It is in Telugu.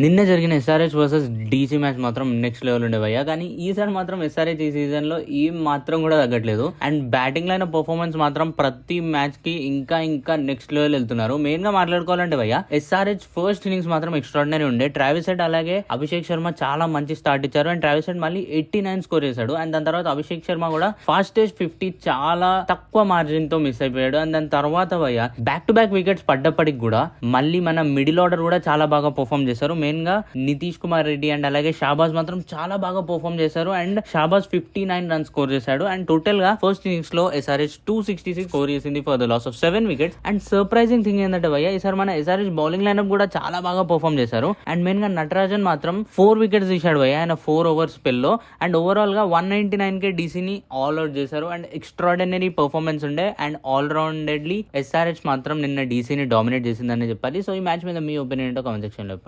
నిన్న జరిగిన ఎస్ఆర్హెచ్ వర్సెస్ డీసీ మ్యాచ్ మాత్రం నెక్స్ట్ లెవెల్ ఉండే భయ్యా. కానీ ఈసారి మాత్రం ఎస్ఆర్హెచ్ ఈ సీజన్ లో ఏం మాత్రం కూడా తగ్గట్లేదు. అండ్ బ్యాటింగ్ లైన్ పర్ఫార్మెన్స్ మాత్రం ప్రతి మ్యాచ్ కి ఇంకా ఇంకా నెక్స్ట్ లెవెల్ వెళ్తున్నారు. మెయిన్ గా మాట్లాడుకోవాలంటే భయ్యా, ఎస్ఆర్హెచ్ ఫస్ట్ ఇన్నింగ్స్ మాత్రం ఎక్స్ట్రాడినరీ ఉండే. ట్రావిస్ హెడ్ అలాగే అభిషేక్ శర్మ చాలా మంచి స్టార్ట్ ఇచ్చారు. అండ్ ట్రావిస్ హెడ్ మళ్ళీ 89 స్కోర్ చేశాడు. అండ్ దాని తర్వాత అభిషేక్ శర్మ కూడా ఫాస్టెస్ట్ 50 చాలా తక్కువ మార్జిన్ తో మిస్ అయిపోయాడు. అండ్ దాని తర్వాత భయ్యా బ్యాక్ టు బ్యాక్ వికెట్స్ పడ్డప్పటికి కూడా మళ్ళీ మన మిడిల్ ఆర్డర్ కూడా చాలా బాగా పర్ఫార్మ్ చేశారు. మెయిన్ గా నితీష్ కుమార్ రెడ్డి అండ్ అలాగే షాబాజ్ మాత్రం చాలా బాగా పర్ఫార్మ్ చేశారు. అండ్ షాబాజ్ 59 రన్స్ స్కోర్ చేశాడు. అండ్ టోటల్ గా ఫస్ట్ ఇన్నింగ్స్ లో ఎస్ఆర్హెచ్ 266 స్కోర్ చేసింది for the loss of 7 wickets. And surprising thing ఏంటంటే భయ్యా, ఈసారి మన ఎస్ఆర్హెచ్ బౌలింగ్ లైనప్ కూడా చాలా బాగా పర్ఫార్మ్ చేశారు. అండ్ మెయిన్ గా నటరాజన్ మాత్రం 4 వికెట్స్ తీశాడు భయ్యా ఆయన 4 ఓవర్స్ స్పెల్ లో. అండ్ ఓవరాల్ గా 199 కే డీసీని ఆల్ అవుట్ చేశారు. అండ్ ఎక్స్ట్రాడినరీ పర్ఫార్మెన్స్ ఉండే. అండ్ ఆల్ రౌండెడ్లీ ఎస్ఆర్హెచ్ మాత్రం నిన్న డీసీని డామినేట్ చేసిందని చెప్పాలి. సో ఈ మ్యాచ్ మీద మీ ఒపీనియన్ ఏంటో కామెంట్ సెక్షన్ లో చెప్పండి.